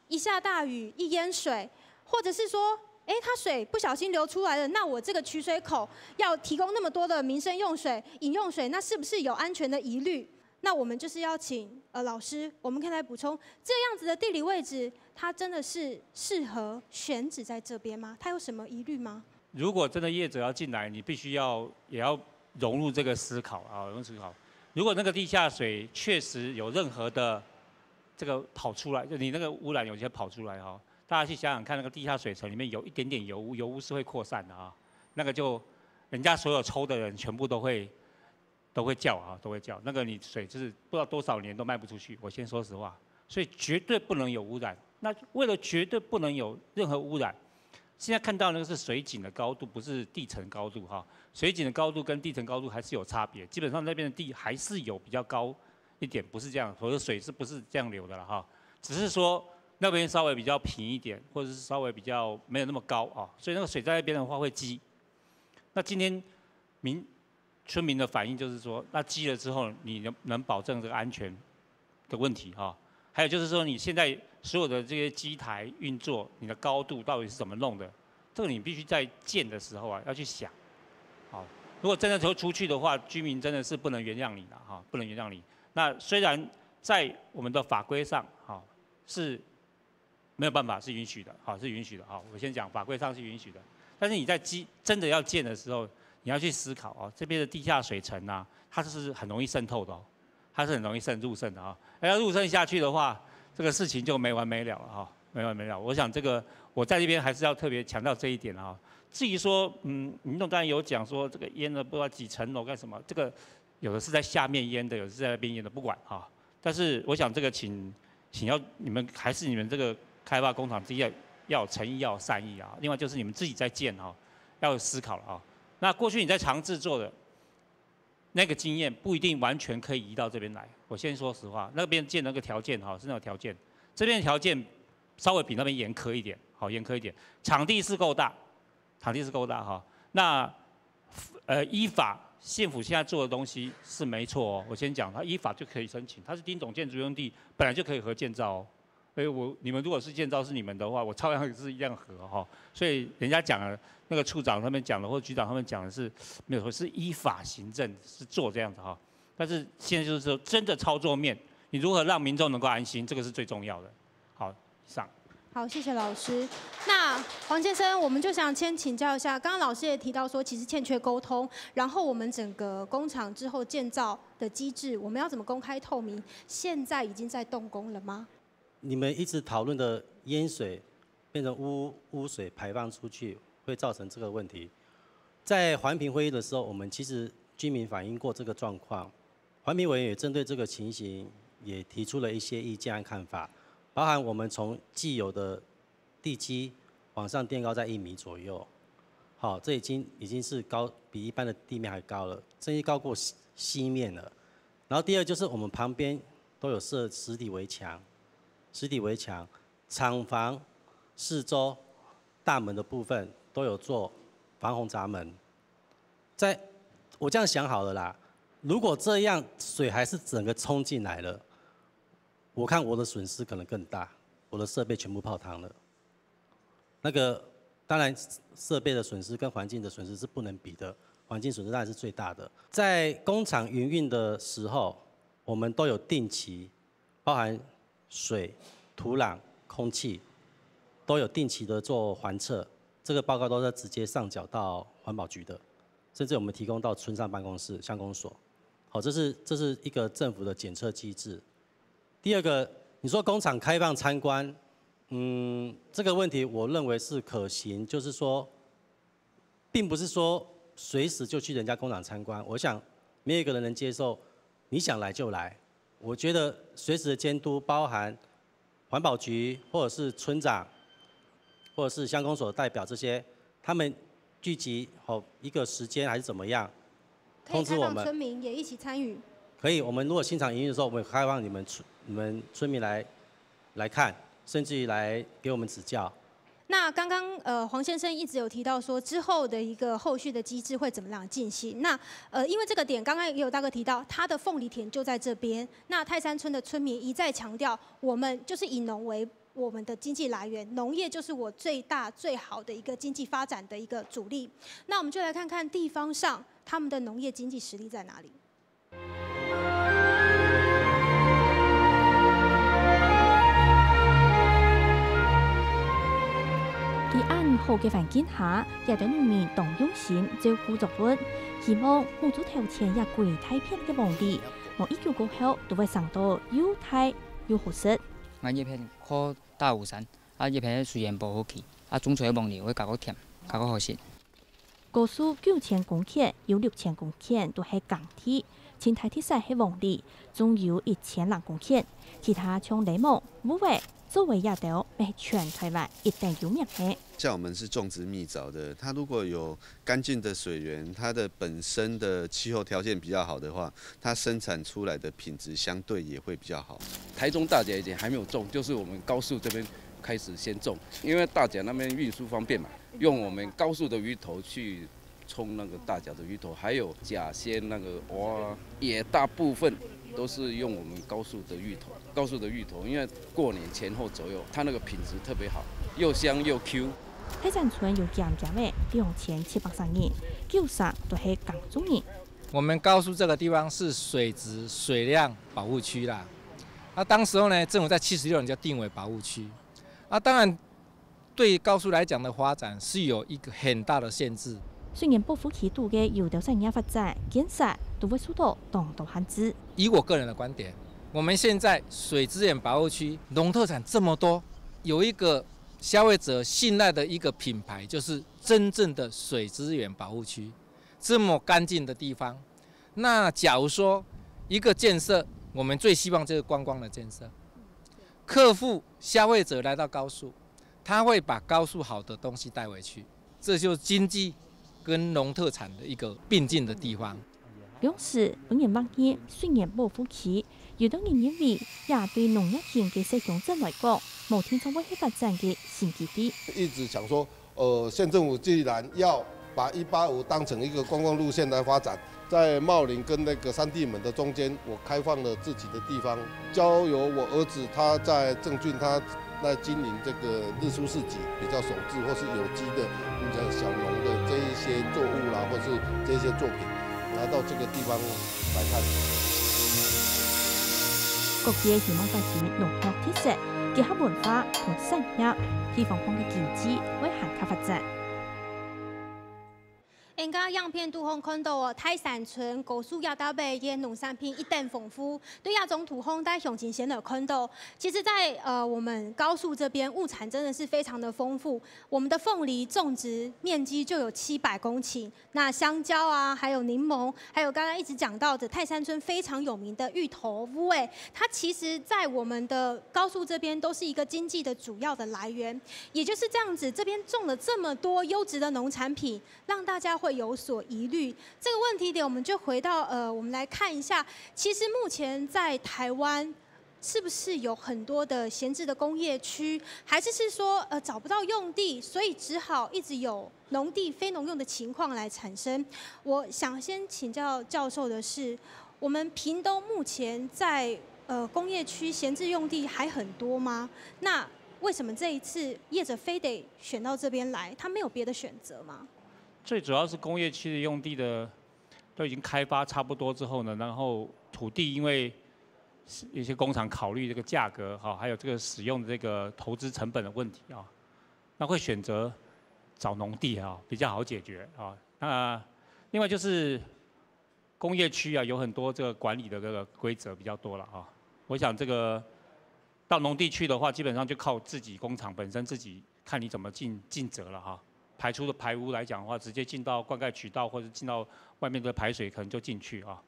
A: 一下大雨一淹水，或者是说，它水不小心流出来了，那我这个取水口要提供那么多的民生用水、饮用水，那是不是有安全的疑虑？那我们就是要请老师，我们可以来补充，这样子的地理位置，它真的是适合选址在这边吗？它有什么疑虑吗？
I: 如果真的业者要进来，你必须也要融入这个思考啊，融入思考。如果那个地下水确实有任何的这个跑出来，就你那个污染有些跑出来哈，大家去想想看，那个地下水层里面有一点点油污，油污是会扩散的啊，那个就人家所有抽的人全部都会叫啊，都会叫，那个你水就是不知道多少年都卖不出去，我先说实话，所以绝对不能有污染。那为了绝对不能有任何污染，现在看到那个是水井的高度，不是地层高度哈。水井的高度跟地层高度还是有差别，基本上那边的地还是有比较高一点，不是这样，所以水是不是这样流的了哈？只是说那边稍微比较平一点，或者是稍微比较没有那么高啊，所以那个水在那边的话会积。那今天村民的反应就是说，那积了之后，你能保证这个安全的问题哈？还有就是说，你现在所有的这些机台运作，你的高度到底是怎么弄的？这个你必须在建的时候啊要去想。好，如果真的出去的话，居民真的是不能原谅你的哈，不能原谅你。那虽然在我们的法规上，哈是没有办法是允许的，好是允许的，好我先讲法规上是允许的，但是你在真的要建的时候，你要去思考哦，这边的地下水层啊，它是很容易渗透的哦，它是很容易入渗的啊，要入渗下去的话，这个事情就没完没了了哈，没完没了。我想这个我在这边还是要特别强调这一点啊。至于说，民众刚才有讲说这个淹了不知道几层楼干什么，这个有的是在下面淹的，有的是在那边淹的，不管哈。但是我想这个请要你们还是你们这个开发工厂自己要有诚意，要有善意啊。另外就是你们自己在建哈，要有思考了啊。那过去你在长治做的那个经验不一定完全可以移到这边来。我先说实话，那边建那个条件哈是那个条件，这边的条件稍微比那边严苛一点，好严苛一点。场地是够大，场地是够大哈。那依法县府现在做的东西是没错哦，我先讲，它依法就可以申请，它是丁总建筑用地，本来就可以合建造哦。你们如果是建造是你们的话，我照样是一样合哈。所以人家讲了，那个处长他们讲的，或局长他们讲的是没有说是依法行政是做这样子哈。但是现在就是说真的操作面，你如何让民众能够安心，这个是最重要的。好，以上。
A: 好，谢谢老师。那黄先生，我们就想先请教一下，刚刚老师也提到说，其实欠缺沟通，然后我们整个工厂之后建造的机制，我们要怎么公开透明？现在已经在动工了吗？
H: 你们一直讨论的淹水变成污水排放出去，会造成这个问题。在环评会议的时候，我们其实居民反映过这个状况，环评委员也针对这个情形也提出了一些意见和看法，包含我们从既有的地基往上垫高在1米左右，好，这已经是高比一般的地面还高了，甚至高过西面了。然后第二就是我们旁边都有设实体围墙。厂房四周大门的部分都有做防洪闸门。我这样想好了啦，如果这样水还是整个冲进来了，我看我的损失可能更大，我的设备全部泡汤了。那个当然设备的损失跟环境的损失是不能比的，环境损失当然是最大的。在工厂营运的时候，我们都有定期，包含水、土壤、空气都有定期的做环测，这个报告都是直接上缴到环保局的，甚至我们提供到村上办公室、乡公所。好，这是一个政府的检测机制。第二个，你说工厂开放参观，这个问题我认为是可行，就是说，并不是说随时就去人家工厂参观。我想没有一个人能接受，你想来就来。我觉得随时的监督，包含环保局或者是村长，或者是乡公所的代表这些，他们聚集一个时间还是怎么样，通知我们。可以开放
A: 村民也一起参与。
H: 可以，我们如果新厂营运的时候，我们开放你们村民来看，甚至于来给我们指教。
A: 那刚刚黄先生一直有提到说，之后的一个后续的机制会怎么样进行？那因为这个点刚刚也有大哥提到，他的凤梨田就在这边。那泰山村的村民一再强调，我们就是以农为我们的经济来源，农业就是我最大最好的一个经济发展的一个主力。那我们就来看看地方上他们的农业经济实力在哪里。
O: 好嘅環境下，也對農民當用心照顧作物，希望滿足頭前也貴太片嘅農地，無一久過後都會上到又大又合適。
U: 我葉片靠大嶼山，葉片水源保護區，種出嘅農地會較個甜，較個好食。
O: 高數9000公頃，有6000公頃都係耕地，前台鐵西係農地，總有1000公頃，其他像檸檬、烏梅、作为亚洲被全台湾一定有名的。
E: 像我们是种植蜜枣的，它如果有干净的水源，它的本身的气候条件比较好的话，它生产出来的品质相对也会比较好。
V: 台中大甲以前还没有种，就是我们高速这边开始先种，因为大甲那边运输方便嘛，用我们高速的鱼头去冲那个大甲的鱼头，还有甲仙那个蛙，也大部分都是用我们高速的芋头。高速的芋头，因为过年前后左右，它那个品质特别好，又香又 Q。
O: 泰山村有咸咸的2730人，旧上都是港中人。
Q: 我们高速这个地方是水质水量保护区啦，当时候呢，政府在76年就定为保护区，当然对高速来讲的发展是有一个很大的限制。
O: 虽然保护区度嘅有条产业发展建设都会受到当地限制。
Q: 以我个人的观点，我们现在水资源保护区农特产这么多，有一个消费者信赖的一个品牌，就是真正的水资源保护区，这么干净的地方。那假如说一个建设，我们最希望这个观光的建设，客户消费者来到高速，他会把高速好的东西带回去，这就是经济跟农特产的一个并进的地方。
O: 表示本年8月虽然保护期，有的人认为也对农业田嘅使用者来讲，无天窗会去发展嘅新基地。
W: 一直想说，县政府既然要把185当成一个观光路线来发展，在茂林跟那个三地门的中间，我开放了自己的地方，交由我儿子他在正郡他来经营这个日出市集，比较手制或是有机的，小农的这一些作物啦，或是这些作品。来到这个地方来看。
O: 各界希望發展農業特色，結合文化同產業，地方方嘅經濟會更加發展。
A: 人家样片都可看到哦，泰山村高速亚大北嘅农产品一等丰富。对亚种土烘带熊景先有看到，其实在我们高速这边物产真的是非常的丰富。我们的凤梨种植面积就有700公顷，那香蕉啊，还有柠檬，还有刚刚一直讲到的泰山村非常有名的芋头屋，它其实在我们的高速这边都是一个经济的主要的来源。也就是这样子，这边种了这么多优质的农产品，让大家会有所疑虑。这个问题点，我们就回到我们来看一下，其实目前在台湾是不是有很多的闲置的工业区，还是说找不到用地，所以只好一直有农地非农用的情况来产生？我想先请教教授的是，我们屏东目前在工业区闲置用地还很多吗？那为什么这一次业者非得选到这边来？他没有别的选择吗？
I: 最主要是工业区的用地的都已经开发差不多之后呢，然后土地因为有些工厂考虑这个价格哈，还有这个使用的这个投资成本的问题啊，那会选择找农地啊，比较好解决啊。那另外就是工业区啊，有很多这个管理的这个规则比较多了啊。我想这个到农地去的话，基本上就靠自己工厂本身自己看你怎么尽责了哈。排出的排污来讲的话，直接进到灌溉渠道或者进到外面的排水，可能就进去啊。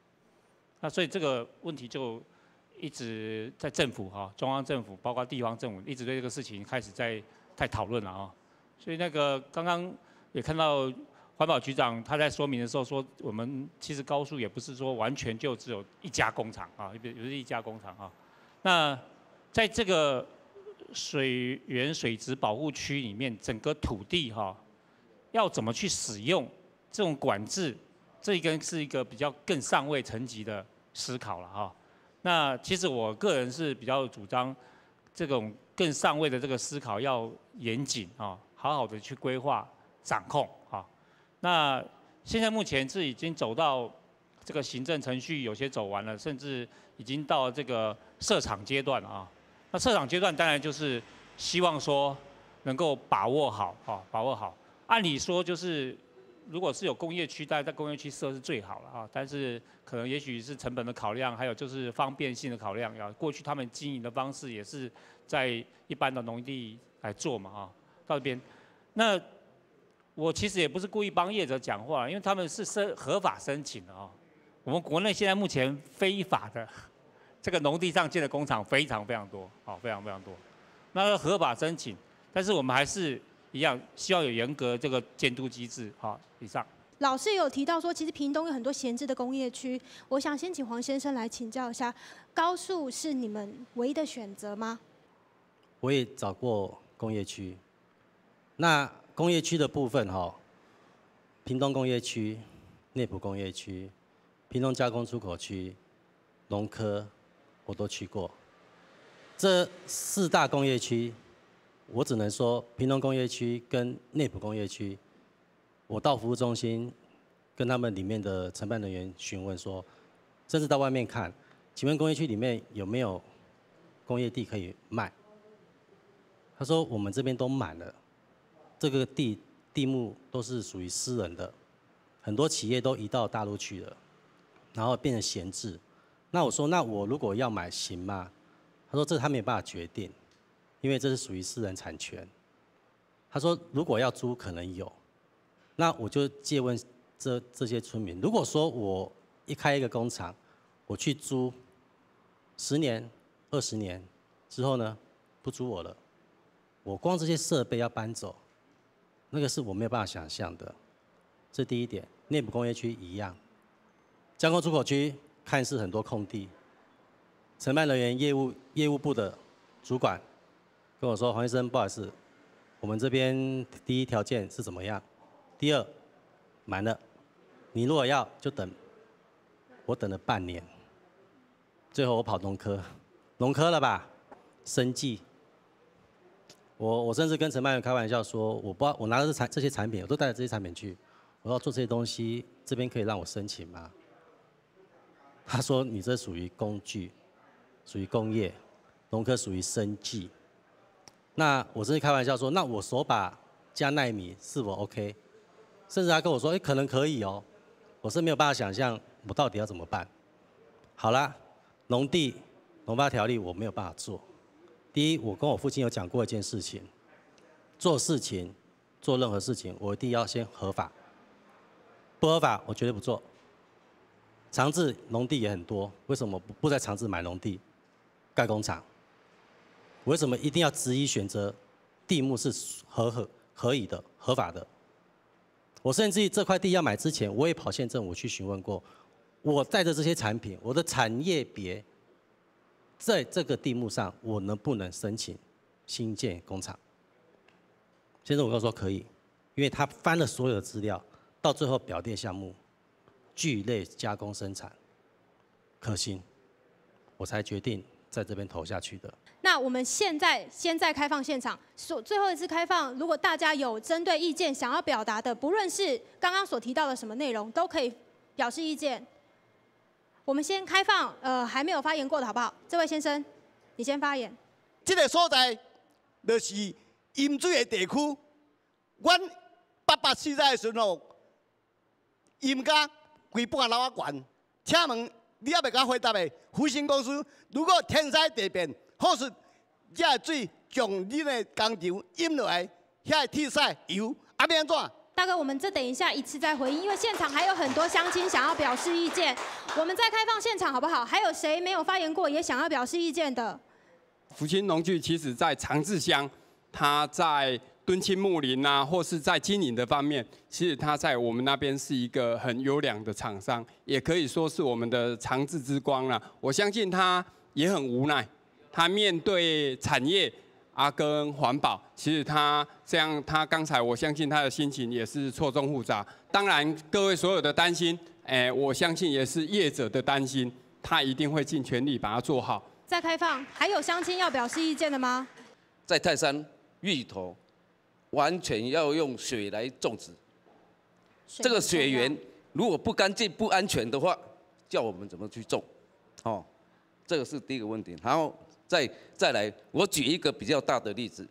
I: 那所以这个问题就一直在政府哈，中央政府包括地方政府一直对这个事情开始在讨论了啊。所以那个刚刚也看到环保局长他在说明的时候说，我们其实高速也不是说完全就只有一家工厂啊，也不是一家工厂啊。那在这个水源水质保护区里面，整个土地哈。要怎么去使用这种管制，这是一个比较更上位层级的思考了哈。那其实我个人是比较主张这种更上位的这个思考要严谨啊，好好的去规划掌控啊。那现在目前是已经走到这个行政程序有些走完了，甚至已经到了这个设厂阶段了啊。那设厂阶段当然就是希望说能够把握好啊，把握好。按理说就是，如果是有工业区，大家在工业区设是最好了啊。但是可能也许是成本的考量，还有就是方便性的考量啊。过去他们经营的方式也是在一般的农地来做嘛啊。到这边，那我其实也不是故意帮业者讲话，因为他们是合法申请的啊。我们国内现在目前非法的这个农地上建的工厂非常非常多啊，非常非常多。那个合法申请，但是我们还是一样需要有严格这个监督机制。好，以上。
A: 老师有提到说，其实屏东有很多闲置的工业区，我想先请黄先生来请教一下，高速是你们唯一的选择吗？
H: 我也找过工业区，那工业区的部分屏东工业区、内埔工业区、屏东加工出口区、农科，我都去过。这4大工业区，我只能说屏东工业区跟内埔工业区，我到服务中心跟他们里面的承办人员询问说，甚至到外面看，请问工业区里面有没有工业地可以卖？他说我们这边都满了，这个地目都是属于私人的，很多企业都移到大陆去了，然后变成闲置。那我说，那我如果要买行吗？他说这他没有办法决定，因为这是属于私人产权。他说如果要租可能有，那我就借问这些村民，如果说我开一个工厂，我去租10年、20年之后呢，不租我了，我光这些设备要搬走，那个是我没有办法想象的。这第一点。内埔工业区一样，加工出口区看似很多空地。承办人员业务部的主管跟我说：“黄先生，不好意思，我们这边第一条件是怎么样？第二，满了，你如果要就等。”我等了半年，最后我跑农科了吧？生技。我甚至跟承办人开玩笑说：“我不知道我拿着这些产品，我都带着这些产品去，我要做这些东西，这边可以让我申请吗？”他说：“你这属于工具。”属于工业，农科属于生技。那我甚至开玩笑说，那我手把加奈米是否 OK？ 甚至他跟我说，可能可以哦。我是没有办法想象我到底要怎么办。好啦，农发条例我没有办法做。第一，我跟我父亲有讲过一件事情，做任何事情，我一定要先合法。不合法，我绝对不做。长治农地也很多，为什么不在长治买农地？盖工厂，为什么一定要执意选择地目是合宜的、合法的？我甚至这块地要买之前，我也跑县政府去询问过，我带着这些产品，我的产业别在这个地目上，我能不能申请新建工厂？县政府跟我说可以，因为他翻了所有的资料，到最后表列项目，具类加工生产可行，我才决定在这边投下去的。
A: 那我们现在开放现场，最后一次开放，如果大家有针对意见想要表达的，不论是刚刚所提到的什么内容，都可以表示意见。我们先开放，还没有发言过的好不好？这位先生，你先发言。
B: 这个所在就是淹水的地区，阮840的时候，淹甲规半楼啊悬，请问你还袂甲回答的？复兴公司如果天灾地变，或是遐水从恁的工厂淹落来，遐铁砂油啊要安怎？
A: 大哥，我们这等一下一次再回应，因为现场还有很多乡亲想要表示意见，我们再开放现场好不好？还有谁没有发言过也想要表示意见的？
D: 福清农具其实在长治乡，它在敦亲睦邻啊，或是在经营的方面，其实它在我们那边是一个很优良的厂商，也可以说是我们的长治之光啦。我相信他也很无奈，他面对产业跟环保，其实他这样，他刚才我相信他的心情也是错综复杂。当然，各位所有的担心，我相信也是业者的担心，他一定会尽全力把它做好。
A: 再开放，还有乡亲要表示意见的吗？
V: 在泰山芋头完全要用水来种植，这个水源如果不干净、不安全的话，叫我们怎么去种？哦，这个是第一个问题。然后再来，我举一个比较大的例子，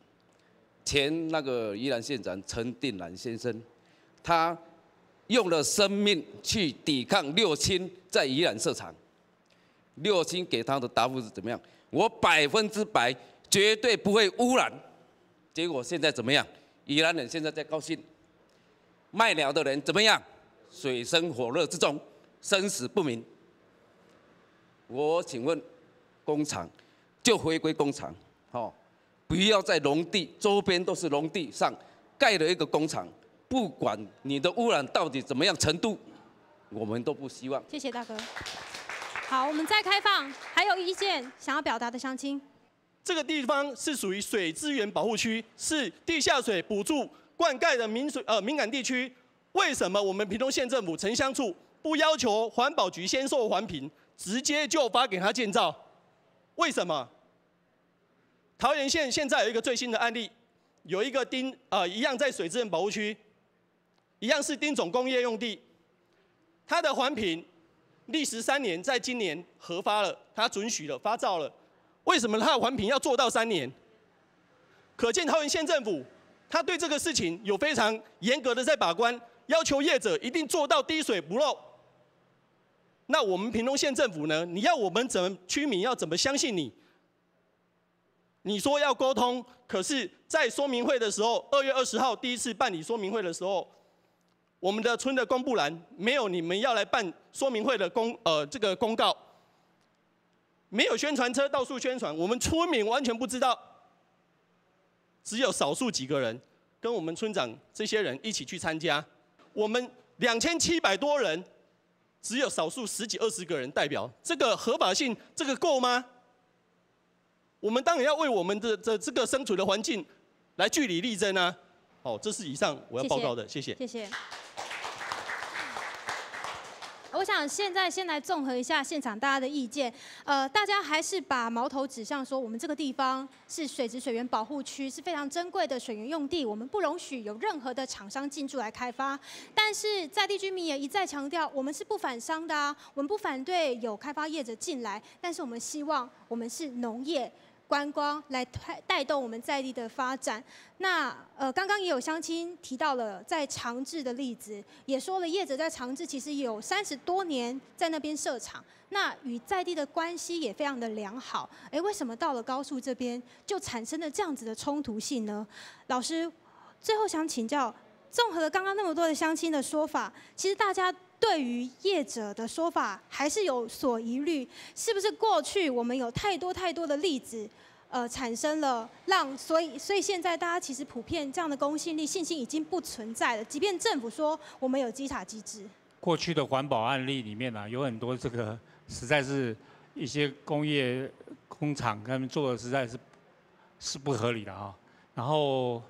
V: 前那个宜兰县长陈定南先生，他用了生命去抵抗六轻在宜兰设厂，六轻给他的答复是怎么样？我100%绝对不会污染。结果现在怎么样？宜兰人现在在高兴，卖鸟的人怎么样？水深火热之中，生死不明。我请问，工厂就回归工厂，不要在农地周边都是农地上盖了一个工厂，不管你的污染到底怎么样程度，我们都不希望。
A: 谢谢大哥。好，我们再开放，还有意见想要表达的乡亲。
G: 这个地方是属于水资源保护区，是地下水补助灌溉的敏感地区。为什么我们屏东县政府城乡处不要求环保局先授环评，直接就发给他建造？为什么？桃园县现在有一个最新的案例，有一个一样在水资源保护区，一样是丁种工业用地，它的环评历时3年，在今年核发了，它准许了发照了。为什么它的环评要做到3年？可见桃园县政府他对这个事情有非常严格的在把关，要求业者一定做到滴水不漏。那我们屏东县政府呢？你要我们居民要怎么相信你？你说要沟通，可是，在说明会的时候，2月20号第一次办理说明会的时候，我们的村的公布栏没有你们要来办说明会的这个公告，没有宣传车到处宣传，我们村民完全不知道，只有少数几个人跟我们村长这些人一起去参加，我们2700多人，只有少数10几20个人代表，这个合法性，这个够吗？我们当然要为我们的这个生存的环境来据理力争啊！好，这是以上我要报告的，谢谢。
A: 谢谢。我想现在先来综合一下现场大家的意见，大家还是把矛头指向说，我们这个地方是水质水源保护区，是非常珍贵的水源用地，我们不容许有任何的厂商进驻来开发。但是在地居民也一再强调，我们是不反商的啊，我们不反对有开发业者进来，但是我们希望我们是农业。观光来带动我们在地的发展。那刚刚也有乡亲提到了在长治的例子，也说了业者在长治其实有30多年在那边设厂，那与在地的关系也非常的良好。为什么到了高速这边就产生了这样子的冲突性呢？老师，最后想请教，综合了刚刚那么多的乡亲的说法，其实大家对于业者的说法还是有所疑虑，是不是过去我们有太多的例子，产生了所以现在大家其实普遍这样的公信力、信心已经不存在了，即便政府说我们有稽查机制。
I: 过去的环保案例里面啊，有很多这个实在是一些工业工厂他们做的实在是不合理的啊。然后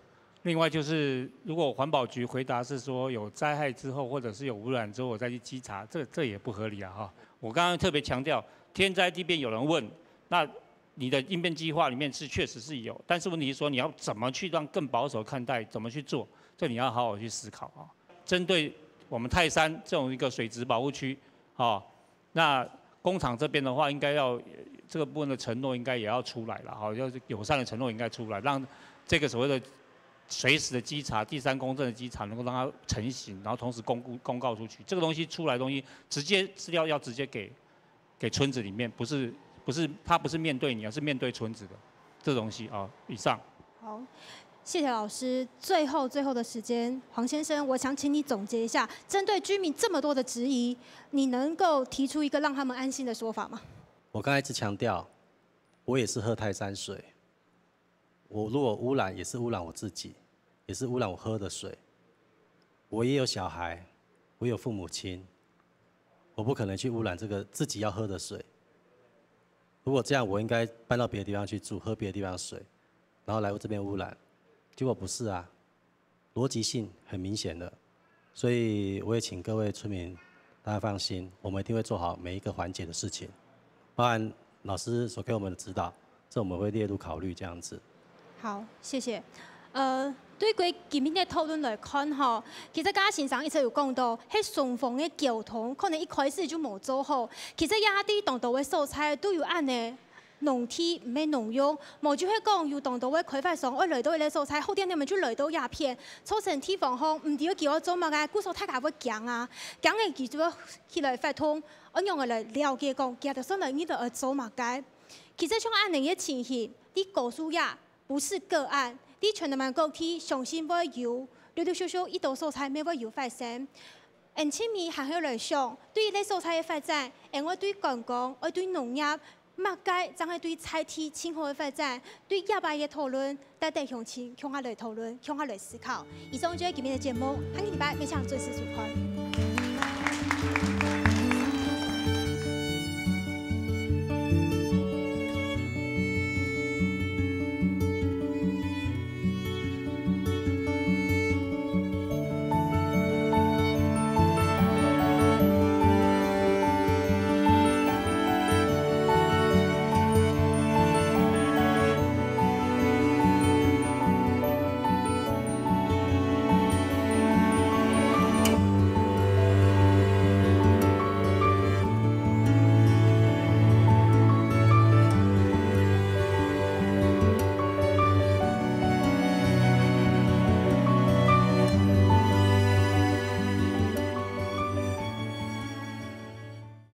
I: 另外就是，如果环保局回答是说有灾害之后，或者是有污染之后，我再去稽查，这也不合理啊哈。我刚刚特别强调，天灾地变有人问，那你的应变计划里面确实是有，但是问题是说你要怎么去让更保守看待，怎么去做，这你要好好去思考啊。针对我们泰山这种一个水质保护区，啊，那工厂这边的话，应该要这个部分的承诺应该也要出来了，哈，要友善的承诺应该出来，让这个所谓的随时的稽查、第三公正的稽查能够让它成型，然后同时公告出去。这个东西出来的东西，直接资料要直接给村子里面，不是它不是面对你，而是面对村子的这东西啊。以上。
A: 好，谢谢老师。最后的时间，黄先生，我想请你总结一下，针对居民这么多的质疑，你能够提出一个让他们安心的说法吗？
H: 我刚才一直强调，我也是喝泰山水。我如果污染，也是污染我自己，也是污染我喝的水。我也有小孩，我有父母亲，我不可能去污染这个自己要喝的水。如果这样，我应该搬到别的地方去住，喝别的地方的水，然后来我这边污染。结果不是啊，逻辑性很明显的。所以我也请各位村民大家放心，我们一定会做好每一个环节的事情，包含老师所给我们的指导，这我们会列入考虑这样子。
A: 好，谢谢。对规今天的讨论来看吼，其实刚先生一直有讲到，迄顺丰的交通可能一开始就无做好。其实亚地当道的素材都有按呢，农体唔免农用，无就会讲有当道的开发商，我来到的素材好点，你们就来到鸦片，造成地方方唔对叫我做乜嘅，故说太家要强啊，强嘅记住起来发通，我用来了解讲，其实上来你都要做乜嘅。其实像按呢个情形，你告诉呀。不是个案，你全台湾各地相信要有，陆小小一道素材没要有发生。前面还有来想，对于呢素材的发展，我对观光，我对农业，马街将会对菜地今后的发展、对亚白的讨论，带带乡亲向下来讨论、向下来思考。以上就是今天的节目，下个礼拜每场准时收看。